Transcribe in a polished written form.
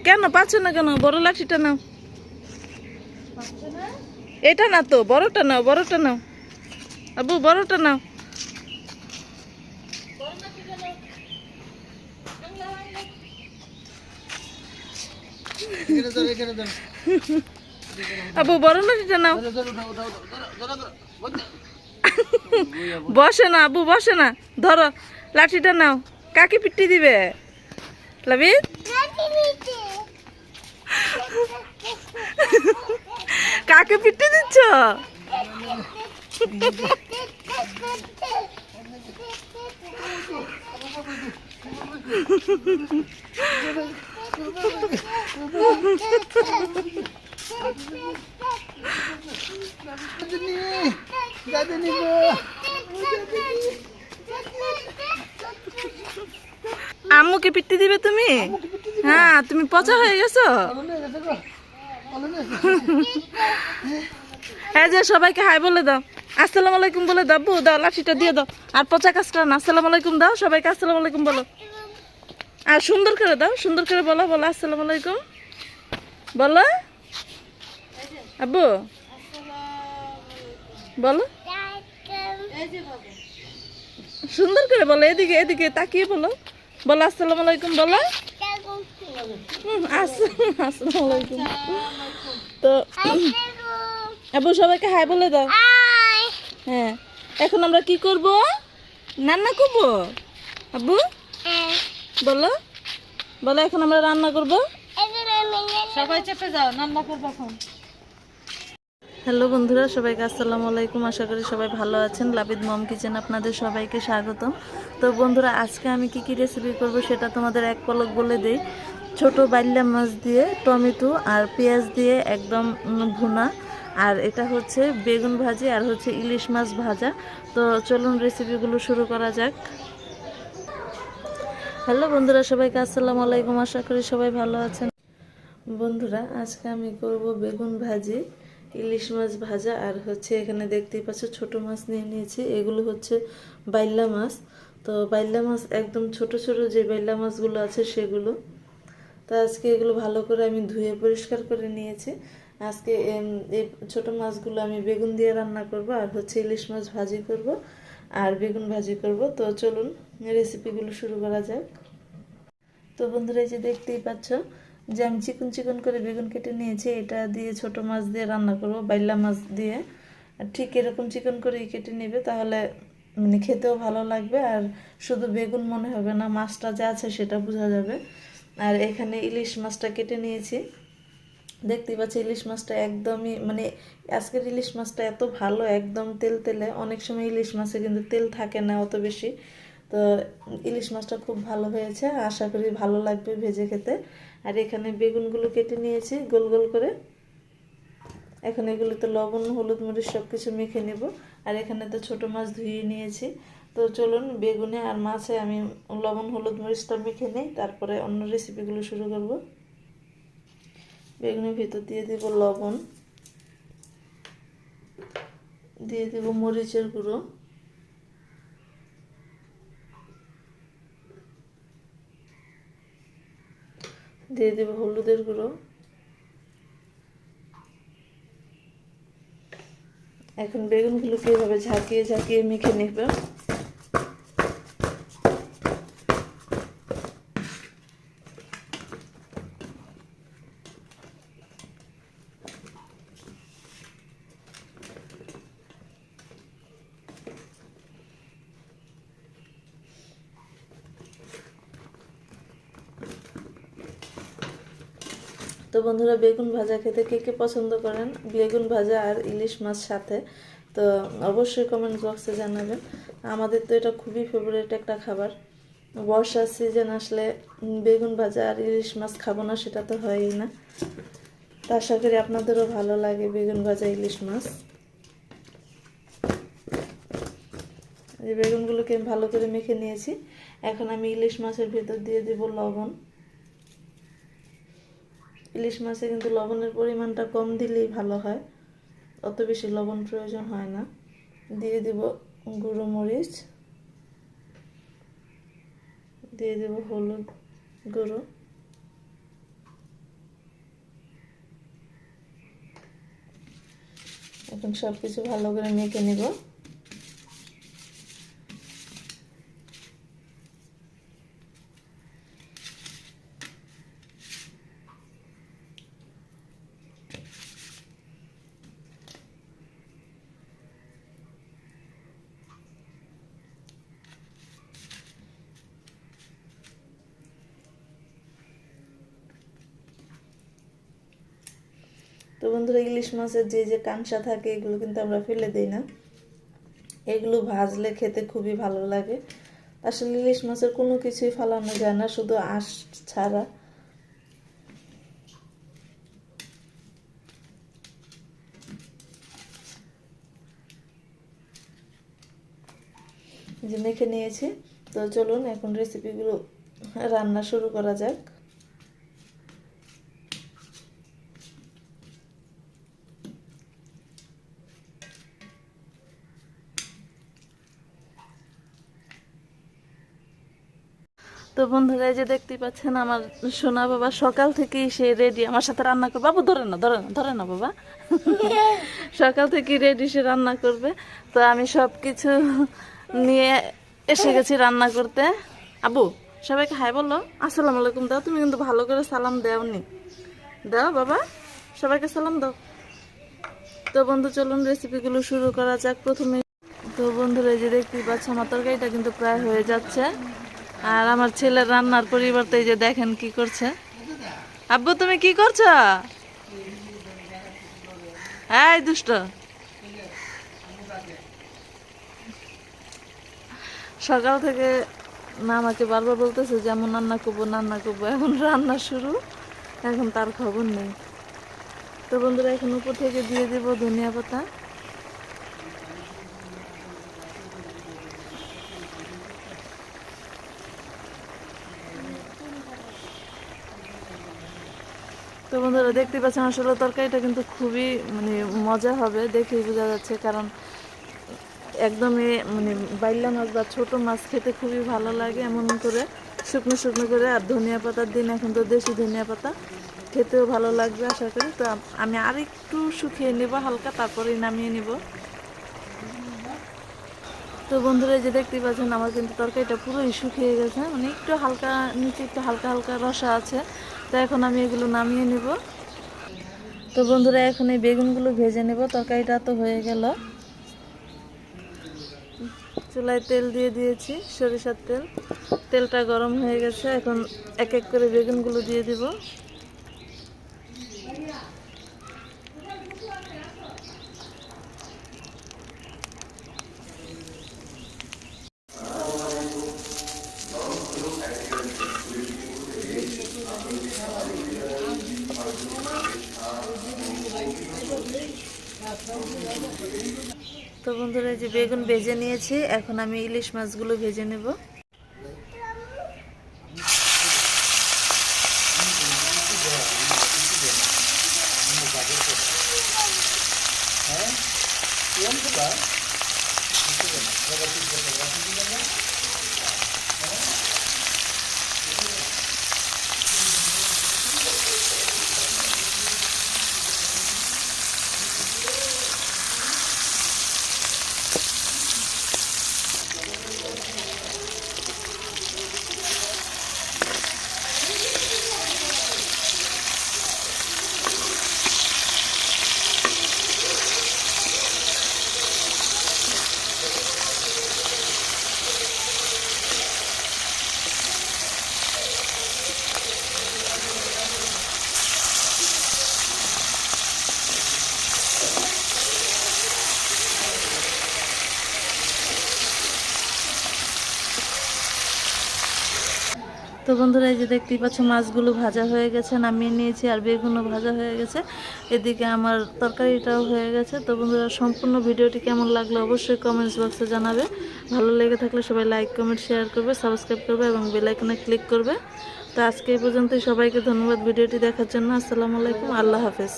কেন পাচ্ছ না কেন? বড় লাঠিটা নাও। এটা না তো, বড়টা নাও, বড়টা নাও আবু, বড়টা নাও। আবু বড় লাঠিটা নাও। বসে না আবু, বসে না। ধরো লাঠিটা নাও। কাকে পিটি দিবে লাবিদ? কাকে পিটি দিচ্ছ? আম্মুকে পিটি দিবে তুমি? হ্যাঁ, তুমি পচা হয়ে গেছো। হ্যাঁ, যে সবাইকে হাই বলে দাও, আসসালামু আলাইকুম বলে দাও। বউ দাও, লাঠিটা দিয়ে দাও। আর পচা কাজ করো না, আসসালামু আলাইকুম দাও সবাইকে, আসসালামু আলাইকুম বলো। আর সুন্দর করে দাও, সুন্দর করে বলো, বলো আসসালামু আলাইকুম বলো। আব্বু বলো, সুন্দর করে বলো, এদিকে এদিকে তাকিয়ে বলো, বলো আসসালামু আলাইকুম বলো। আসসালামু আলাইকুম। তো আব্বু সবাইকে হাই বলে দাও। হ্যাঁ, এখন আমরা কি করব? রান্না করব আব্বু, বলো বলো, এখন আমরা রান্না করব। সবাই চেপে যাও, রান্না করবো এখন। হ্যালো বন্ধুরা, সবাইকে আসসালামু আলাইকুম। আশা করি সবাই ভালো আছেন। লাবিদ মম কিচেন আপনাদের সবাইকে স্বাগতম। তো বন্ধুরা, আজকে আমি কি কি রেসিপি করব সেটা তোমাদের এক পলক বলে দেই। ছোট বাইল্লা মাছ দিয়ে টমেটো আর পেঁয়াজ দিয়ে একদম ভুনা, আর এটা হচ্ছে বেগুন ভাজি, আর হচ্ছে ইলিশ মাছ ভাজা। তো চলুন রেসিপিগুলো শুরু করা যাক। হ্যালো বন্ধুরা, সবাইকে আসসালামু আলাইকুম। আশা করি সবাই ভালো আছেন। বন্ধুরা, আজকে আমি করব বেগুন ভাজি, ইলিশ মাছ ভাজা, আর হচ্ছে এখানে দেখতেই পাচ্ছ ছোট মাছ নিয়ে নিয়েছি। এগুলো হচ্ছে বাইল্লা মাছ। তো বাইল্লা মাছ একদম ছোট ছোট যে বাইল্লা মাছগুলো আছে সেগুলো। তো আজকে এগুলো ভালো করে আমি ধুয়ে পরিষ্কার করে নিয়েছি। আজকে এই ছোট মাছগুলো আমি বেগুন দিয়ে রান্না করব, আর হচ্ছে ইলিশ মাছ ভাজি করব, আর বেগুন ভাজি করব। তো চলুন রেসিপিগুলো শুরু করা যাক। তো বন্ধুরা, এই যে দেখতেই পাচ্ছ যে আমি চিকন চিকন করে বেগুন কেটে নিয়েছি। এটা দিয়ে ছোট মাছ দিয়ে রান্না করব, বাইল্লা মাছ দিয়ে। ঠিক এরকম চিকন করেই কেটে নেবে, তাহলে মানে খেতেও ভালো লাগবে, আর শুধু বেগুন মনে হবে না, মাছটা যা আছে সেটা বোঝা যাবে। আর এখানে ইলিশ মাছটা কেটে নিয়েছি। দেখতেই পাচ্ছি ইলিশ মাছটা একদমই মানে আজকের ইলিশ মাছটা এত ভালো, একদম তেল তেলে। অনেক সময় ইলিশ মাছে কিন্তু তেল থাকে না অত বেশি। তো ইলিশ মাছটা খুব ভালো হয়েছে, আশা করি ভালো লাগবে ভেজে খেতে। আর এখানে বেগুনগুলো কেটে নিয়েছি গোল গোল করে। এখন এগুলোতে লবণ হলুদ মরিচ সব কিছু মেখে নেব। আর এখানে তো ছোট মাছ ধুয়ে নিয়েছি। তো চলুন বেগুনে আর মাছে আমি লবণ হলুদ মরিচটা মেখে নিই, তারপরে অন্য রেসিপিগুলো শুরু করব। বেগুনের ভিতর দিয়ে দেব লবণ, দিয়ে দেব মরিচের গুঁড়ো, দিয়ে দেব হলুদের গুঁড়ো। এখন বেগুনগুলোকে এভাবে ঝাঁকিয়ে ঝাঁকিয়ে মেখে নেব। তো বন্ধুরা, বেগুন ভাজা খেতে কে কে পছন্দ করেন, বেগুন ভাজা আর ইলিশ মাছ সাথে, তো অবশ্যই কমেন্ট বক্সে জানাবেন। আমাদের তো এটা খুবই ফেভারিট একটা খাবার। বর্ষার সিজন আসলে বেগুন ভাজা আর ইলিশ মাছ খাবো না সেটা তো হয়ই না। তো আশা করি আপনাদেরও ভালো লাগে বেগুন ভাজা ইলিশ মাছ। এই বেগুনগুলোকে আমি ভালো করে মেখে নিয়েছি। এখন আমি ইলিশ মাছের ভিতর দিয়ে দেব লবণ। ইলিশ মাছে কিন্তু লবণের পরিমাণটা কম দিলেই ভালো হয়, অত বেশি লবণ প্রয়োজন হয় না। দিয়ে দেব গুঁড়ো মরিচ, দিয়ে দেব হলুদ গুঁড়ো, এখন সব কিছু ভালো করে মেখে নেব। তো বন্ধুরা, ইলিশ মাছের যে যে কাঁচা থাকে এগুলো কিন্তু আমরা ফেলে দিই না, এগুলো ভাজলে খেতে খুবই ভালো লাগে। আসলে ইলিশ মাছের কোনো কিছুই ফেলানো যায় না, শুধু আঁশ ছাড়া। যে মেখে নিয়েছি, তো চলুন এখন রেসিপিগুলো রান্না শুরু করা যাক। তো বন্ধুরা, এই যে দেখতে পাচ্ছেন আমার সোনা বাবা সকাল থেকেই সে রেডি আমার সাথে রান্না করবে। বাবু ধরে না, ধরে না, ধরে না বাবা। সকাল থেকে রেডি, সে রান্না করবে। তো আমি সব কিছু নিয়ে এসে গেছি রান্না করতে। আবু, সবাইকে হাই বলো, আসসালামু আলাইকুম দাও। তুমি কিন্তু ভালো করে সালাম দাওনি, দাও বাবা, সবাইকে সালাম দাও। তো বন্ধু, চলুন রেসিপিগুলো শুরু করা যাক। প্রথমে তো বন্ধুরা, এই যে দেখতেই পাচ্ছ আমার তরকারিটা কিন্তু প্রায় হয়ে যাচ্ছে। আর আমার ছেলের রান্নার পরিবর্তে এই যে দেখেন কি করছে। আব্বু, তুমি কি করছো? এই দুষ্ট, সকাল থেকে না আমাকে বারবার বলতেছে যেমন রান্না করবো রান্না করবো, এখন রান্না শুরু, এখন তার খবর নেই। তো বন্ধুরা, এখন উপর থেকে দিয়ে দেব ধনিয়া পাতা। তো বন্ধুরা, দেখতে পাচ্ছেন আসলে তরকারিটা কিন্তু খুবই মজা হবে, দেখেই বোঝা যাচ্ছে। কারণ একদমই বাইলা মাছ বা ছোট মাছ খেতে খুবই ভালো লাগে এমন করে শুকনো শুকনো করে। আর ধনিয়া পাতার দিন, এখন তো দেশি ধনিয়া পাতা, খেতেও ভালো লাগবে আশা করি। তো আমি আর একটু শুকিয়ে নেব হালকা, তারপরেই নামিয়ে নিব। তো বন্ধুরা, যে দেখতে পাচ্ছেন আমার কিন্তু তরকারিটা পুরোই শুকিয়ে গেছে, একটু হালকা নিচে একটু হালকা হালকা রসা আছে। তো এখন আমি এগুলো নামিয়ে নিব। তো বন্ধুরা, এখন এই বেগুনগুলো ভেজে নেব। তরকারিটা তো হয়ে গেল। চুলায় তেল দিয়ে দিয়েছি, সরিষার তেল। তেলটা গরম হয়ে গেছে, এখন এক এক করে বেগুনগুলো দিয়ে দিব। তো বন্ধুরা, এই যে বেগুন ভেজে নিয়েছি, এখন আমি ইলিশ মাছগুলো ভেজে নেব। তো বন্ধুরা, এই যে দেখতেই পাচ্ছ মাছগুলো ভাজা হয়ে গেছে, নামিয়ে নিয়েছি। আর বেগুনও ভাজা হয়ে গেছে, এদিকে আমার তরকারিটাও হয়ে গেছে। তো বন্ধুরা, সম্পূর্ণ ভিডিওটি কেমন লাগলো অবশ্যই কমেন্টস বক্সে জানাবে। ভালো লেগে থাকলে সবাই লাইক কমেন্ট শেয়ার করবে, সাবস্ক্রাইব করবে এবং বেল আইকনে ক্লিক করবে। তো আজকে এই পর্যন্তই, সবাইকে ধন্যবাদ ভিডিওটি দেখার জন্য। আসসালামু আলাইকুম, আল্লাহ হাফেজ।